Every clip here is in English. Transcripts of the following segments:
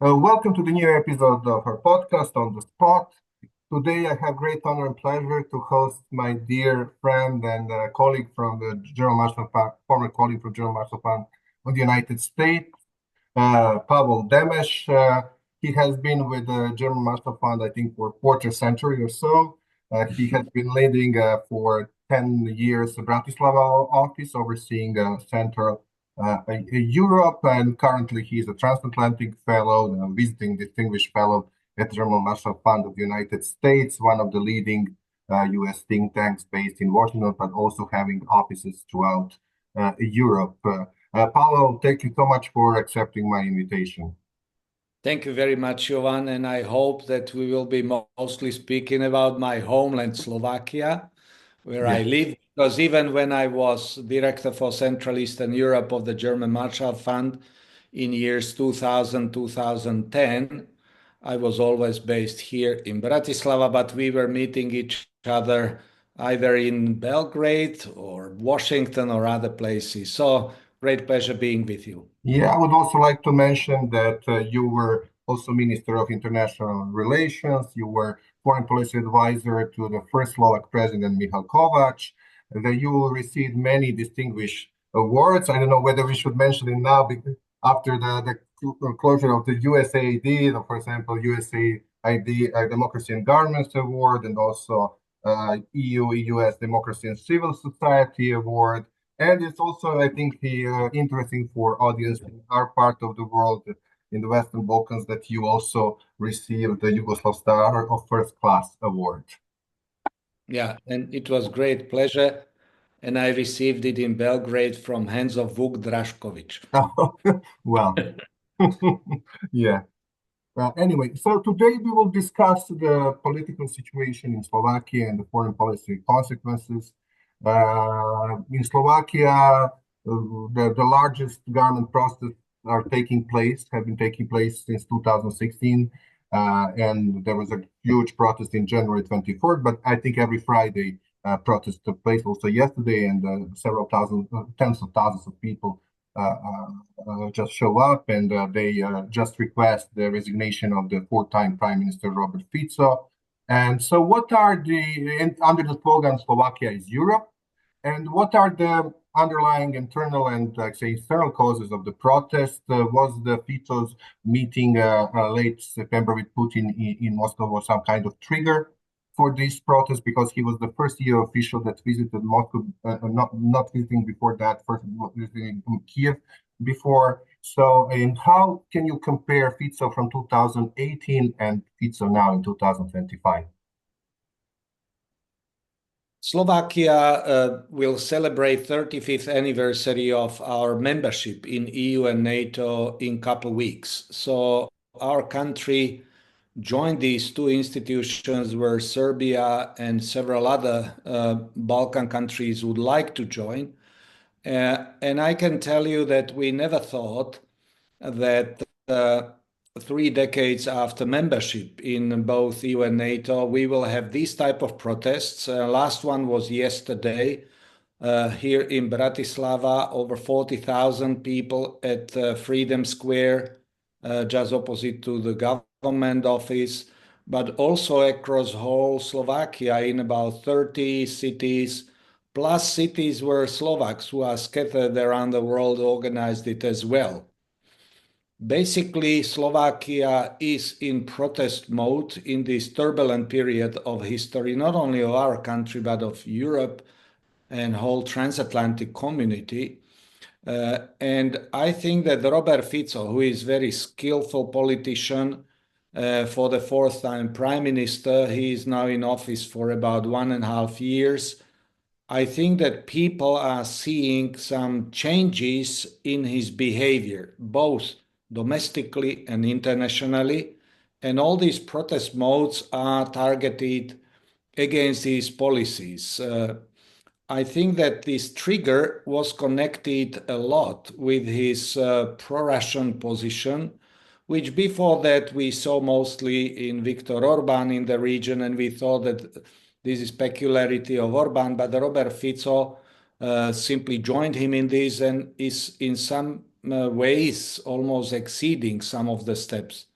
Welcome to the new episode of our podcast on the spot. Today, I have great honor and pleasure to host my dear friend and colleague from the General Marshall Fund, former colleague from General Marshall Fund of the United States, Pavol Demeš. He has been with the German Marshall Fund, I think, for a quarter century or so. He has been leading for 10 years the Bratislava office, overseeing Central Europe, and currently he is a Transatlantic Fellow, visiting Distinguished Fellow at the German Marshall Fund of the United States, one of the leading U.S. think tanks based in Washington, but also having offices throughout Europe. Paolo, thank you so much for accepting my invitation. Thank you very much, Jovan, and I hope that we will be mostly speaking about my homeland, Slovakia, where I live, because even when I was director for Central Eastern Europe of the German Marshall Fund in years 2000, 2010, I was always based here in Bratislava, but we were meeting each other either in Belgrade or Washington or other places. So great pleasure being with you. Yeah, I would also like to mention that you were also Minister of International Relations. You were Foreign Policy Advisor to the first Slovak President, Michal Kovac. That you received many distinguished awards. I don't know whether we should mention it now because after the closure of the USAID, for example, USAID Democracy and Governance Award, and also EU-US Democracy and Civil Society Award. And it's also, I think, interesting for audience in our part of the world, in the Western Balkans, that you also received the Yugoslav Star of First Class Award. Yeah, and it was great pleasure. And I received it in Belgrade from hands of Vuk Drašković. Well, yeah. Anyway, so today we will discuss the political situation in Slovakia and the foreign policy consequences. In Slovakia, the largest government protests have been taking place since 2016. And there was a huge protest in January 24th, but I think every Friday protests took place also yesterday, and several thousand, tens of thousands of people just show up, and they just request the resignation of the four-time Prime Minister Robert Fico. And so what are under the slogan Slovakia is Europe, and what are the underlying internal and, like say, external causes of the protest? Was the Fico's meeting late September with Putin in Moscow was some kind of trigger for this protest, because he was the first EU official that visited Moscow, not visiting before that, first visiting Kiev before. So, and how can you compare Fico from 2018 and Fico now in 2025? Slovakia will celebrate 35th anniversary of our membership in EU and NATO in a couple of weeks. So our country joined these two institutions where Serbia and several other Balkan countries would like to join. And I can tell you that we never thought that 3 decades after membership in both EU and NATO, we will have these type of protests. Last one was yesterday here in Bratislava, over 40,000 people at Freedom Square, just opposite to the government office, but also across whole Slovakia in about 30 cities, plus cities where Slovaks who are scattered around the world organized it as well. Basically, Slovakia is in protest mode in this turbulent period of history, not only of our country, but of Europe and whole transatlantic community. And I think that Robert Fico, who is very skillful politician, for the fourth time prime minister, he is now in office for about 1.5 years. I think that people are seeing some changes in his behavior, both domestically and internationally, and all these protest modes are targeted against his policies. I think that this trigger was connected a lot with his pro-Russian position, which before that we saw mostly in Viktor Orban in the region, and we thought that this is peculiarity of Orban, but Robert Fico simply joined him in this and is in some ways almost exceeding some of the steps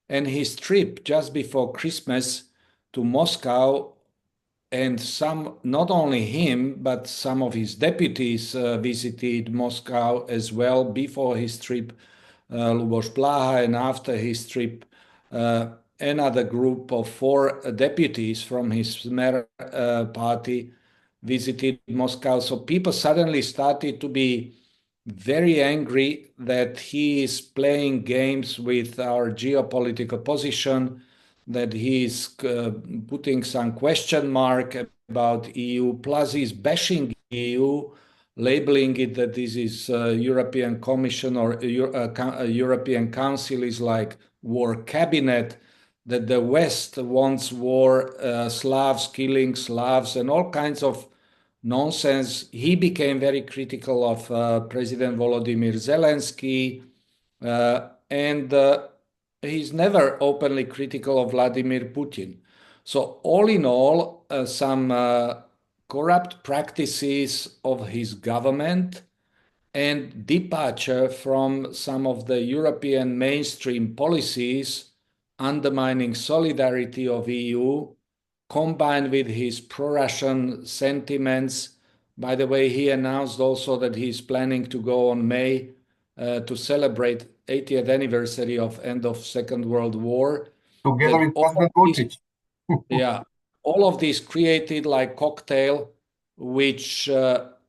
And his trip just before Christmas to Moscow, and not only him, but some of his deputies visited Moscow as well before his trip, Luboš Blaha, and after his trip, uh, another group of four deputies from his Smer party visited Moscow. So people suddenly started to be very angry that he is playing games with our geopolitical position, that he is putting some question mark about EU, plus he's bashing EU, labeling it that this is European Commission or European Council is like war cabinet, that the West wants war, Slavs killing Slavs, and all kinds of nonsense. He became very critical of President Volodymyr Zelensky, and he's never openly critical of Vladimir Putin. So, all in all, some corrupt practices of his government and departure from some of the European mainstream policies undermining solidarity of EU, combined with his pro-Russian sentiments. By the way, he announced also that he's planning to go on May to celebrate 80th anniversary of end of Second World War. Together That with President Vucic. yeah, all of this created like cocktail, which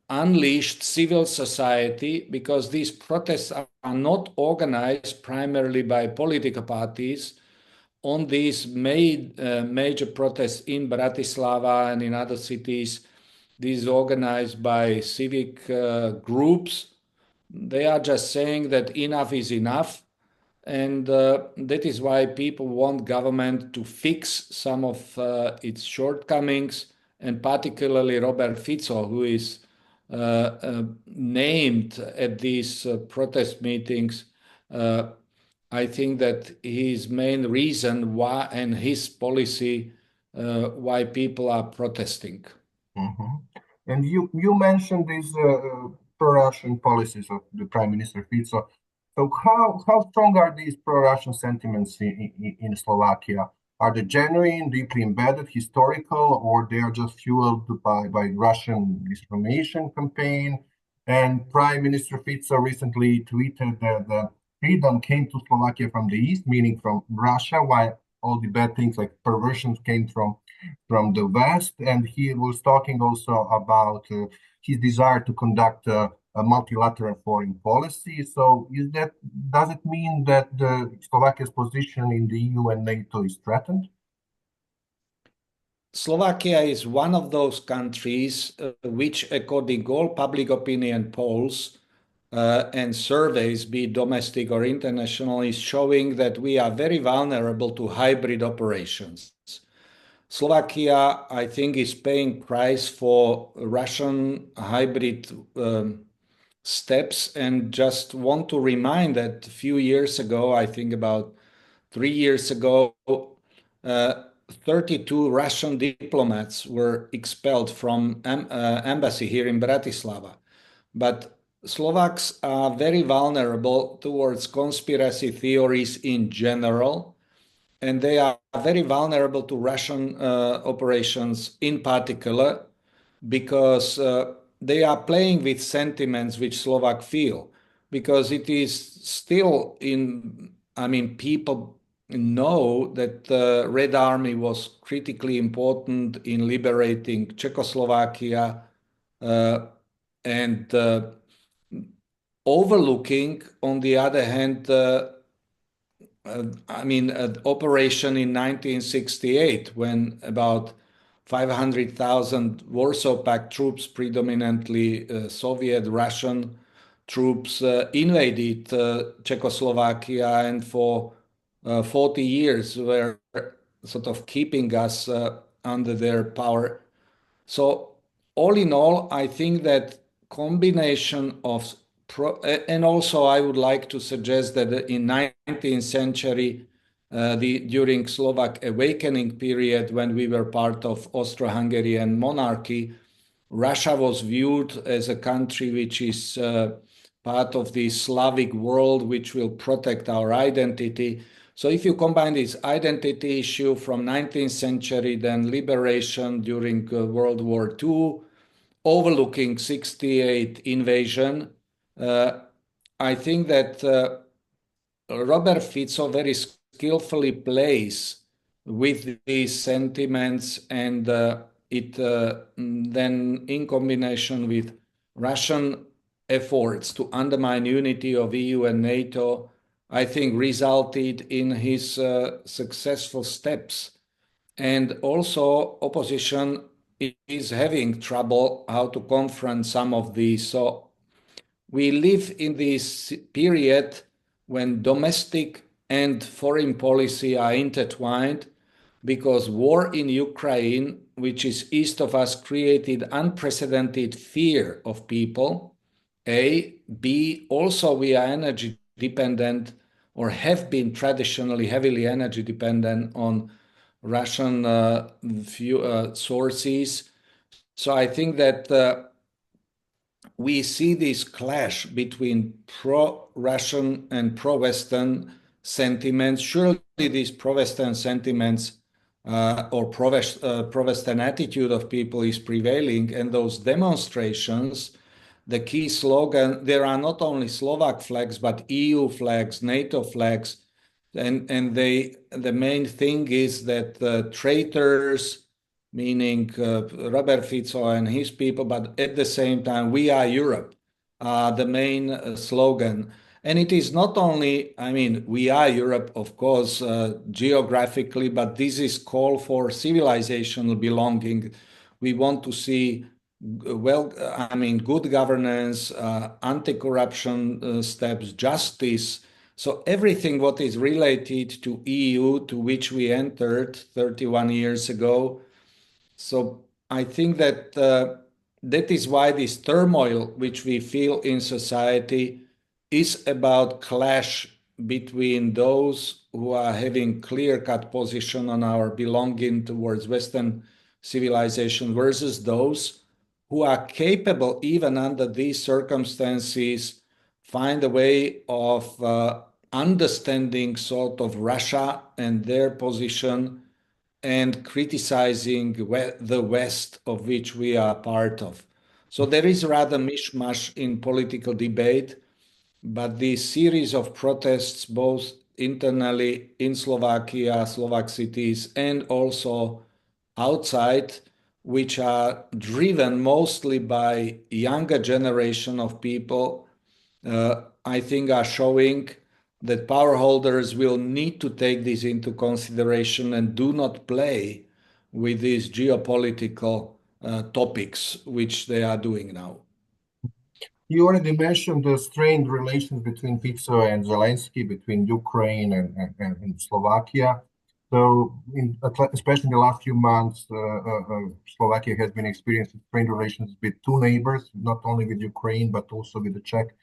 unleashed civil society, because these protests are not organized primarily by political parties. On these major protests in Bratislava and in other cities, these organized by civic groups. They are just saying that enough is enough. And that is why people want government to fix some of its shortcomings, and particularly Robert Fico, who is named at these protest meetings. I think that his main reason why and his policy why people are protesting. Mhm. And you mentioned these pro-Russian policies of the Prime Minister Fico. So how strong are these pro-Russian sentiments in Slovakia? Are they genuine, deeply embedded, historical, or they are just fueled by Russian disinformation campaign? And Prime Minister Fico recently tweeted that the freedom came to Slovakia from the east, meaning from Russia, while all the bad things like perversions came from the West, and he was talking also about his desire to conduct a multilateral foreign policy. So, does it mean that Slovakia's position in the EU and NATO is threatened? Slovakia is one of those countries which, according to all public opinion polls and surveys, be it domestic or international, is showing that we are very vulnerable to hybrid operations. Slovakia, I think, is paying price for Russian hybrid steps, and just want to remind that a few years ago, I think about 3 years ago, uh, 32 Russian diplomats were expelled from embassy here in Bratislava. But Slovaks are very vulnerable towards conspiracy theories in general, and they are very vulnerable to Russian operations in particular, because they are playing with sentiments which Slovak feel, because it is still I mean, people know that the Red Army was critically important in liberating Czechoslovakia, and overlooking, on the other hand, I mean, an operation in 1968 when about 500,000 Warsaw Pact troops, predominantly Soviet Russian troops, invaded Czechoslovakia, and for 40 years were sort of keeping us under their power. So all in all, I think that combination of and also I would like to suggest that in 19th century, during Slovak awakening period, when we were part of Austro-Hungarian monarchy, Russia was viewed as a country which is part of the Slavic world, which will protect our identity. So if you combine this identity issue from 19th century, then liberation during World War II, overlooking 68 invasion, uh, I think that Robert Fico very skillfully plays with these sentiments, and it then, in combination with Russian efforts to undermine unity of EU and NATO, I think resulted in his successful steps. And also, opposition is having trouble how to confront some of these. So we live in this period when domestic and foreign policy are intertwined, because war in Ukraine, which is east of us, created unprecedented fear of people. A. B. Also, we are energy dependent, or have been traditionally heavily energy dependent on Russian sources. So I think that we see this clash between pro-Russian and pro-Western sentiments. Surely these pro-Western sentiments or pro-Western attitude of people is prevailing, and those demonstrations, the key slogan, there are not only Slovak flags, but EU flags, NATO flags, and the main thing is that traitors, meaning Robert Fico and his people, but at the same time, we are Europe, the main slogan. And it is not only, I mean, we are Europe, of course, geographically, but this is call for civilizational belonging. We want to see, well, I mean, good governance, anti-corruption steps, justice. So everything what is related to EU, to which we entered 31 years ago. So I think that that is why this turmoil which we feel in society is about clash between those who are having clear-cut position on our belonging towards Western civilization versus those who are capable, even under these circumstances, find a way of understanding sort of Russia and their position and criticizing the West of which we are part of. So there is rather mishmash in political debate, but the series of protests, both internally in Slovakia, Slovak cities, and also outside, which are driven mostly by younger generation of people, I think are showing that power holders will need to take this into consideration and do not play with these geopolitical topics, which they are doing now. You already mentioned the strained relations between Fico and Zelensky, between Ukraine and Slovakia. So, especially in the last few months, Slovakia has been experiencing strained relations with two neighbors, not only with Ukraine, but also with the Czech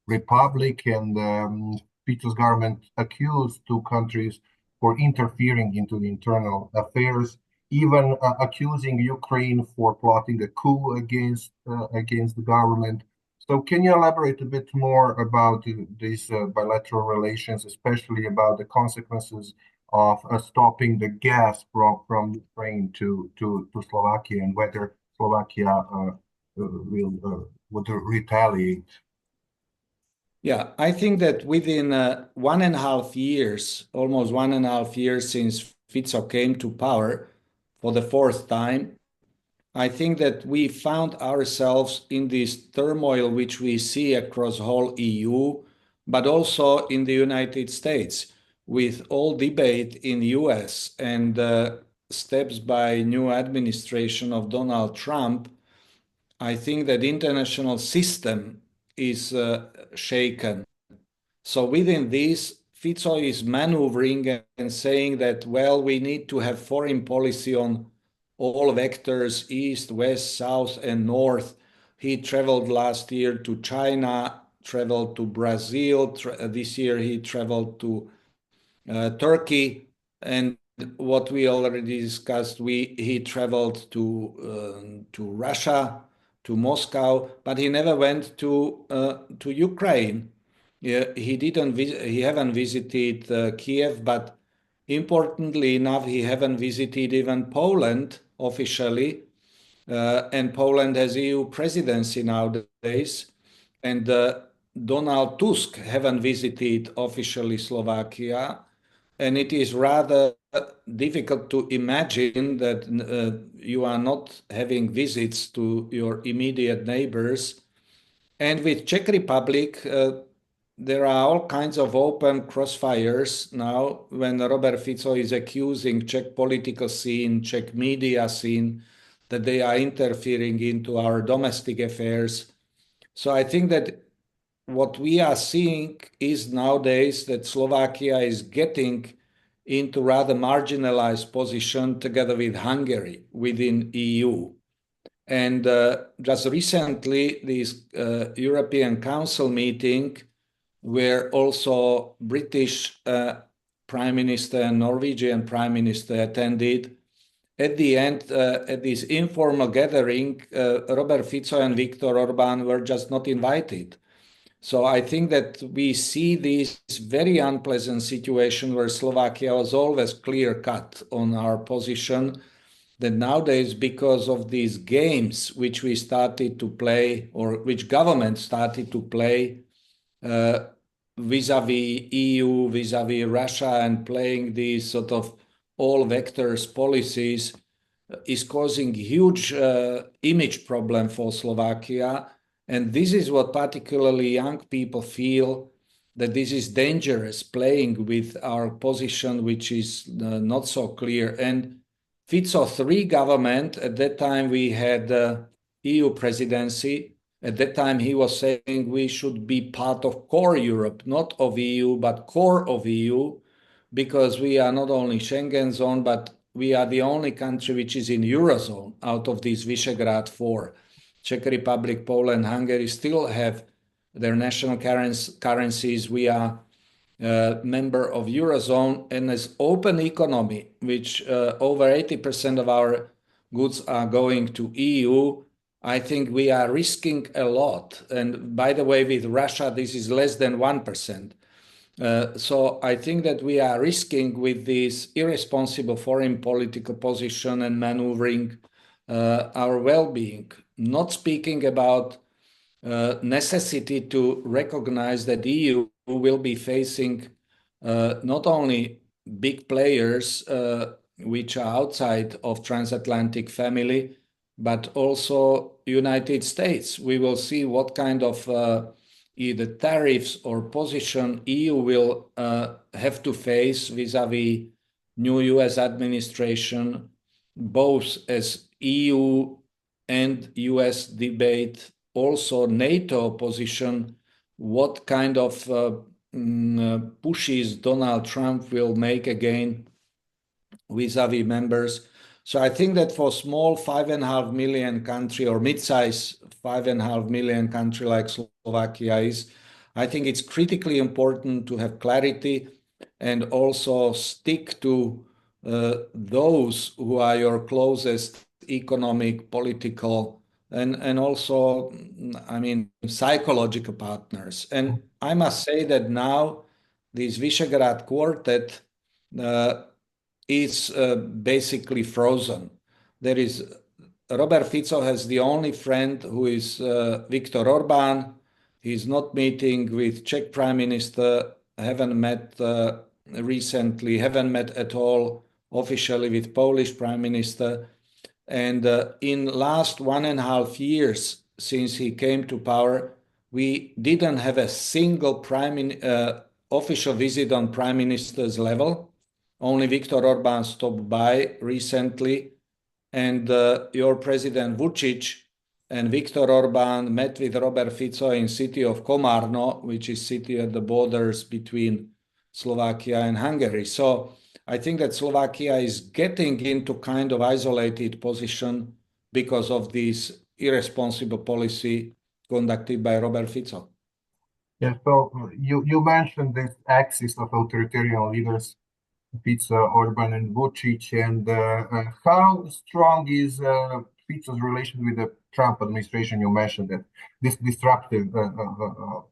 Republic. And Fico's government accused two countries for interfering into the internal affairs, even accusing Ukraine for plotting a coup against the government. So can you elaborate a bit more about these bilateral relations, especially about the consequences of stopping the gas from Ukraine to Slovakia, and whether Slovakia would retaliate? Yeah, I think that within 1.5 years, almost 1.5 years since Fico came to power for the fourth time, I think that we found ourselves in this turmoil which we see across whole EU, but also in the United States, with all debate in US and steps by new administration of Donald Trump. I think that international system is shaken. So within this, Fico is maneuvering and saying that, well, we need to have foreign policy on all vectors, east, west, south, and north. He traveled last year to China, traveled to Brazil. This year he traveled to Turkey. And what we already discussed, he traveled to Russia, to Moscow, but he never went to Ukraine. he haven't visited Kiev, but importantly enough, he haven't visited even Poland officially. And Poland has EU presidency nowadays. And Donald Tusk haven't visited officially Slovakia. And it is rather difficult to imagine that you are not having visits to your immediate neighbors. And with Czech Republic, there are all kinds of open crossfires now when Robert Fico is accusing Czech political scene, Czech media scene, that they are interfering into our domestic affairs. So I think that what we are seeing is nowadays that Slovakia is getting into rather marginalized position together with Hungary within EU. And just recently, this European Council meeting, where also British Prime Minister and Norwegian Prime Minister attended, at the end, at this informal gathering, Robert Fico and Viktor Orban were just not invited. So I think that we see this very unpleasant situation where Slovakia was always clear cut on our position, that nowadays, because of these games which we started to play, or which government started to play vis-a-vis EU, vis-a-vis Russia, and playing these sort of all vectors policies, is causing huge image problem for Slovakia. And this is what particularly young people feel, that this is dangerous, playing with our position, which is not so clear. And Fico III government, at that time we had EU presidency. At that time he was saying we should be part of core Europe, not of EU, but core of EU, because we are not only Schengen zone, but we are the only country which is in Eurozone out of these Visegrad 4. Czech Republic, Poland, Hungary still have their national currencies. We are member of Eurozone, and as open economy, which over 80% of our goods are going to EU, I think we are risking a lot. And by the way, with Russia, this is less than 1%. So I think that we are risking with this irresponsible foreign political position and maneuvering our well-being. Not speaking about necessity to recognize that EU will be facing not only big players which are outside of transatlantic family, but also United States. We will see what kind of either tariffs or position EU will have to face vis-a-vis new US administration, both as EU and US debate, also NATO position, what kind of pushes Donald Trump will make again vis-a-vis members. So I think that for small 5.5 million country or mid-size 5.5 million country like Slovakia is, I think it's critically important to have clarity and also stick to those who are your closest economic, political, and also, I mean, psychological partners. And I must say that now this Visegrad Quartet is basically frozen. There is Robert Fico has the only friend who is Viktor Orban. He's not meeting with Czech Prime Minister, haven't met recently, haven't met at all officially with Polish Prime Minister. And in last 1.5 years since he came to power, we didn't have a single official visit on Prime Minister's level. Only Viktor Orban stopped by recently, and your President Vučić and Viktor Orban met with Robert Fico in city of Komárno, which is city at the borders between Slovakia and Hungary. So I think that Slovakia is getting into kind of isolated position because of this irresponsible policy conducted by Robert Fico. Yeah, so you mentioned this axis of authoritarian leaders, Fico, Orban, and Vučić, and how strong is Fico's relation with the Trump administration, you mentioned that this disruptive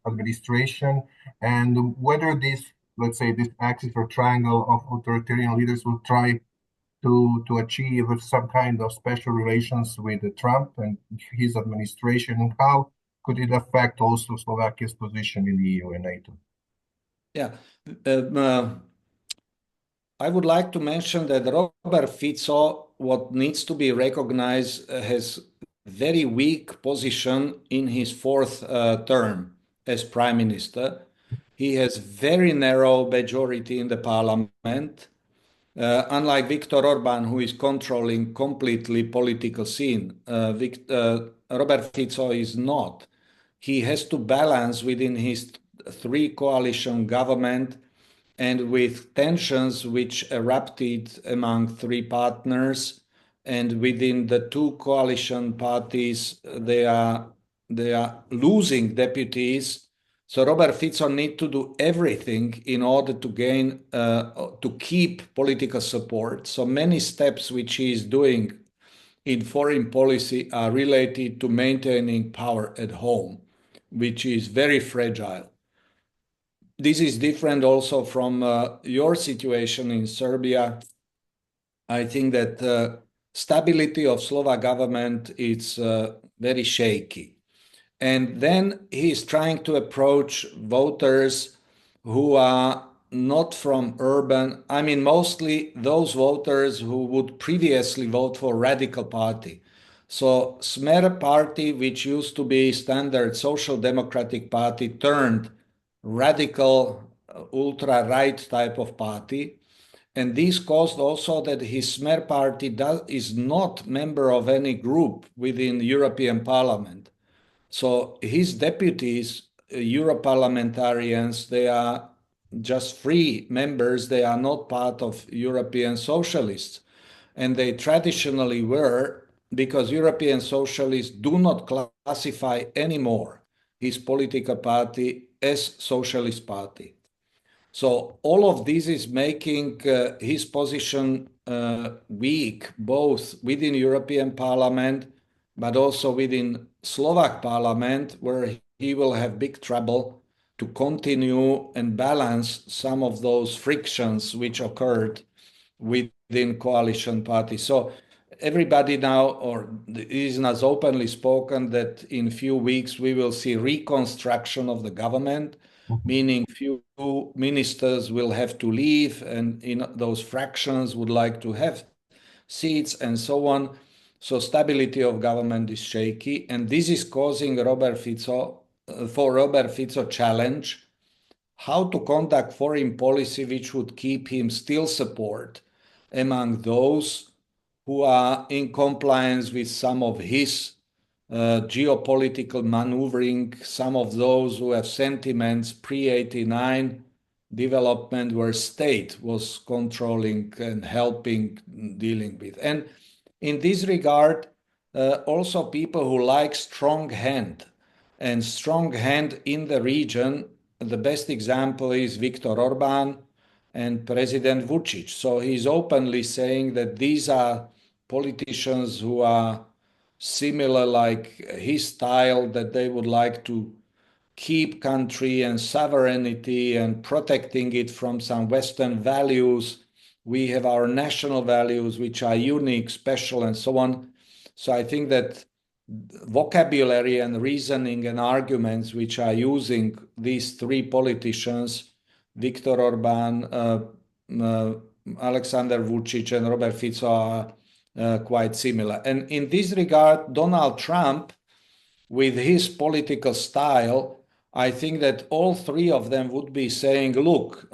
administration, and whether this, let's say, this axis or triangle of authoritarian leaders will try to achieve some kind of special relations with Trump and his administration, and how could it affect also Slovakia's position in the EU and NATO? Yeah. I would like to mention that Robert Fico, what needs to be recognized, has very weak position in his fourth term as prime minister. He has very narrow majority in the parliament, unlike Viktor Orban, who is controlling completely political scene. Robert Fico is not. He has to balance within his three coalition government and with tensions which erupted among three partners, and within the two coalition parties, they are losing deputies. So Robert Fico needs to do everything in order to gain to keep political support. So many steps which he is doing in foreign policy are related to maintaining power at home, which is very fragile. This is different also from your situation in Serbia. I think that stability of Slovak government is very shaky. And then he is trying to approach voters who are not from urban, I mean, mostly those voters who would previously vote for radical party. So Smer party, which used to be standard social democratic party, turned radical ultra-right type of party. And this caused also that his Smer party is not member of any group within the European Parliament. So his deputies, Europarlamentarians, they are just free members. They are not part of European socialists. And they traditionally were, because European socialists do not classify anymore his political party as socialist party. So all of this is making his position weak, both within European Parliament, but also within Slovak Parliament, where he will have big trouble to continue and balance some of those frictions which occurred within coalition parties. So everybody now, or it is not openly spoken, that in few weeks we will see reconstruction of the government, meaning few ministers will have to leave, and in those fractions would like to have seats and so on. So stability of government is shaky, and this is causing Robert Fico challenge how to conduct foreign policy which would keep him still support among those who are in compliance with some of his geopolitical maneuvering, some of those who have sentiments pre-89 development where state was controlling and helping dealing with. And in this regard, also people who like strong hand and strong hand in the region. The best example is Viktor Orban and President Vučić. So he's openly saying that these are politicians who are similar like his style, that they would like to keep country and sovereignty and protecting it from some Western values. We have our national values, which are unique, special, and so on. So I think that vocabulary and reasoning and arguments which are using these three politicians, Viktor Orban, Alexander Vučić, and Robert Fico, are quite similar. And in this regard, Donald Trump, with his political style, I think that all three of them would be saying, look,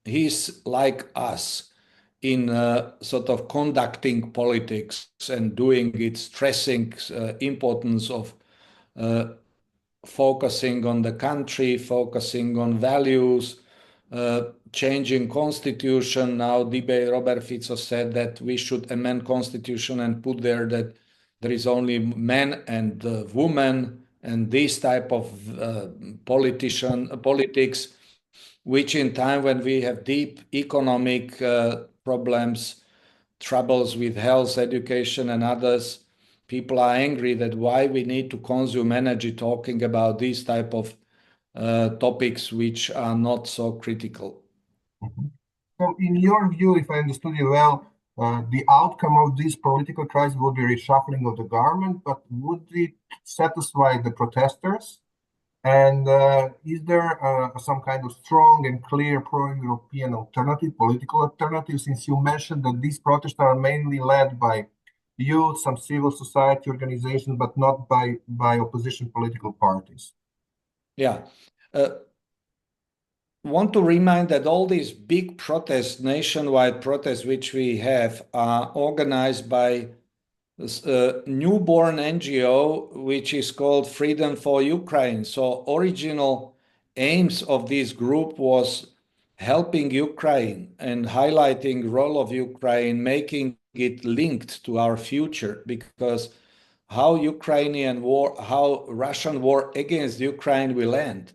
he's like us in sort of conducting politics and doing it, stressing importance of focusing on the country, focusing on values, changing constitution. Now, debate Robert Fico said that we should amend constitution and put there that there is only men and women, and this type of politics, which in time when we have deep economic problems, troubles with health, education, and others, people are angry that why we need to consume energy talking about these type of topics which are not so critical. Mhm. So, in your view, if I understood you well, the outcome of this political crisis would be reshuffling of the government, but would it satisfy the protesters? And is there some kind of strong and clear pro-European alternative, political alternative, since you mentioned that these protests are mainly led by youth, some civil society organizations, but not by opposition political parties? Yeah. Uh, want to remind that all these big protests, nationwide protests, which we have, are organized by a newborn NGO, which is called Freedom for Ukraine. So original aims of this group was helping Ukraine and highlighting role of Ukraine, making it linked to our future, because how Russian war against Ukraine will end,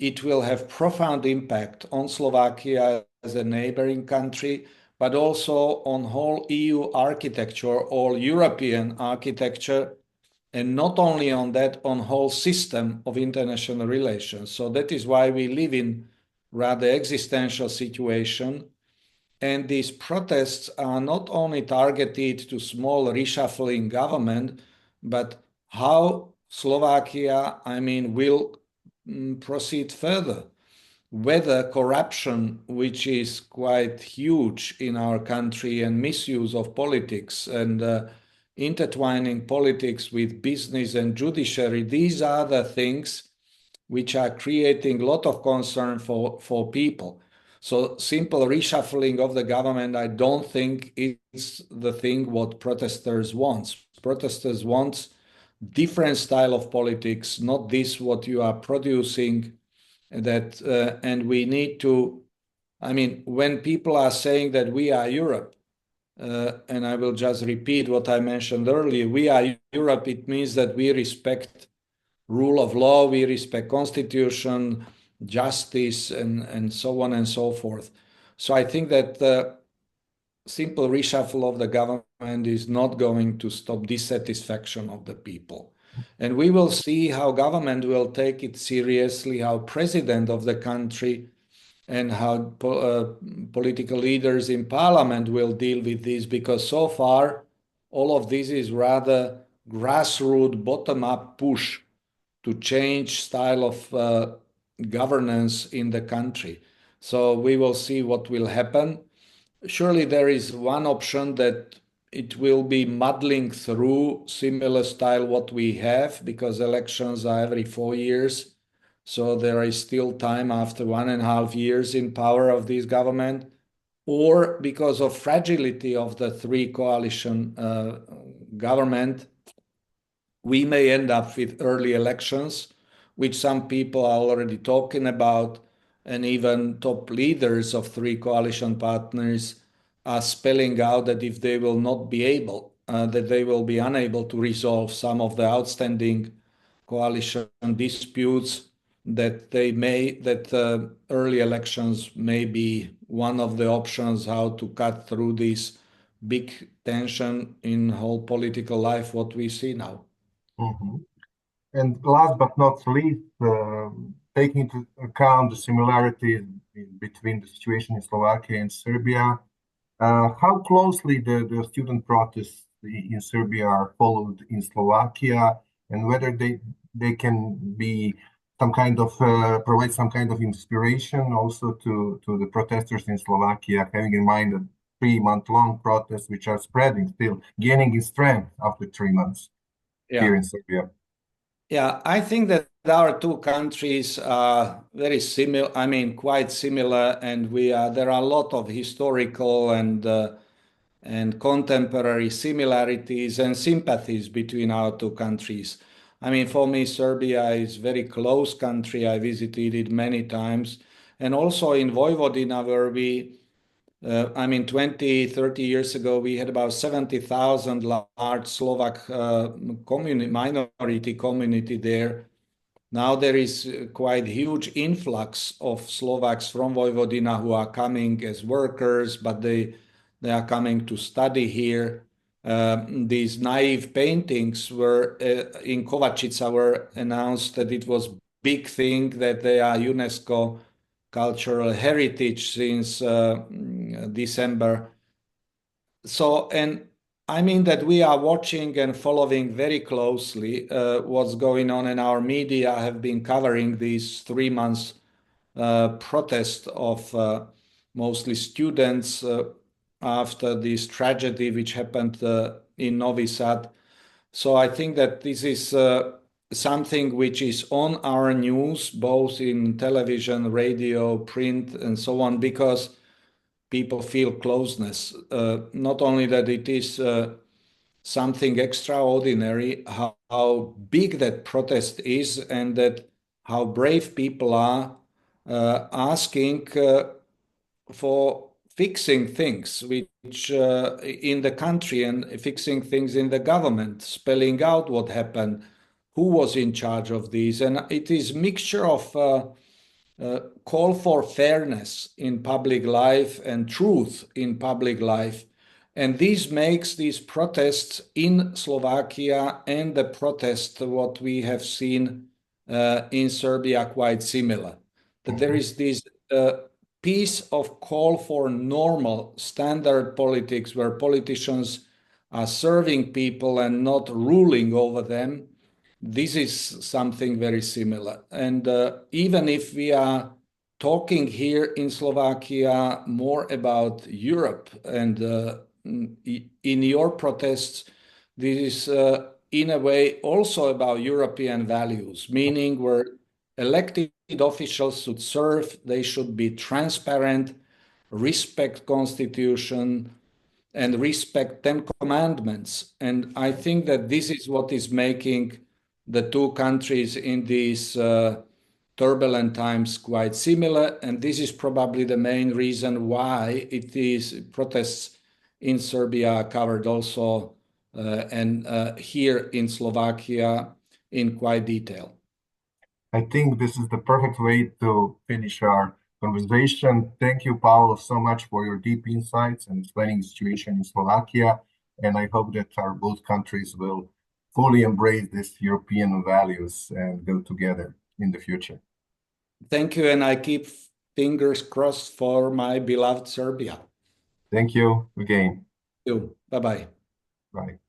it will have profound impact on Slovakia as a neighboring country, but also on whole EU architecture or European architecture, and not only on that, on whole system of international relations. So that is why we live in rather existential situation. And these protests are not only targeted to small reshuffling government, but how Slovakia, will proceed further. Whether corruption, which is quite huge in our country, and misuse of politics and intertwining politics with business and judiciary, these are the things which are creating a lot of concern for people. So simple reshuffling of the government, I don't think is the thing what protesters want. Protesters want different style of politics, not this what you are producing. And we need to. When people are saying that we are Europe, and I will just repeat what I mentioned earlier, we are Europe. It means that we respect rule of law, we respect constitution, justice, and so on and so forth. So I think that the simple reshuffle of the government is not going to stop dissatisfaction of the people. And we will see how government will take it seriously, how president of the country and how political leaders in parliament will deal with this, because so far all of this is rather grassroots bottom-up push to change style of governance in the country. So we will see what will happen. Surely there is one option that it will be muddling through similar style what we have, because elections are every 4 years. So there is still time after 1.5 years in power of this government, or because of fragility of the three coalition government, we may end up with early elections, which some people are already talking about, and even top leaders of three coalition partners are spelling out that if they will not be able, that they will be unable to resolve some of the outstanding coalition disputes, that early elections may be one of the options how to cut through this big tension in whole political life what we see now. Mhm. And last but not least, taking into account the similarities between the situation in Slovakia and Serbia, how closely the student protests in Serbia are followed in Slovakia, and whether they can be some kind of provide some kind of inspiration also to the protesters in Slovakia, having in mind the 3-month-long protests which are spreading still, gaining in strength after 3 months here Yeah. in Serbia. Yeah, I think that our two countries are very similar, quite similar, and there are a lot of historical and contemporary similarities and sympathies between our two countries. For me, Serbia is very close country. I visited it many times, and also in Vojvodina, where 20, 30 years ago, we had about 70,000 large Slovak minority community there. Now there is quite huge influx of Slovaks from Vojvodina who are coming as workers, but they are coming to study here. these naive paintings were in Kovačica were announced that it was big thing that they are UNESCO cultural heritage since December. So, and I mean that we are watching and following very closely what's going on, in our media have been covering these 3 months protest of mostly students after this tragedy which happened in Novi Sad. So I think that this is something which is on our news, both in television, radio, print, and so on, because people feel closeness. Not only that it is something extraordinary, how big that protest is, and that how brave people are asking for fixing things which in the country, and fixing things in the government, spelling out what happened, who was in charge of these. And it is mixture of call for fairness in public life and truth in public life. And this makes these protests in Slovakia and the protest what we have seen in Serbia quite similar. That there is this piece of call for normal standard politics where politicians are serving people and not ruling over them. This is something very similar. And even if we are talking here in Slovakia more about Europe, and in your protests, this is in a way also about European values, meaning where elected officials should serve, they should be transparent, respect constitution, and respect 10 commandments. And I think that this is what is making the two countries in these turbulent times quite similar. And this is probably the main reason why it is protests in Serbia covered also and here in Slovakia in quite detail. I think this is the perfect way to finish our conversation. Thank you, Pavol, so much for your deep insights and explaining the situation in Slovakia. And I hope that our both countries will fully embrace these European values and go together in the future. Thank you, and I keep fingers crossed for my beloved Serbia. Thank you again. Bye-bye. Bye.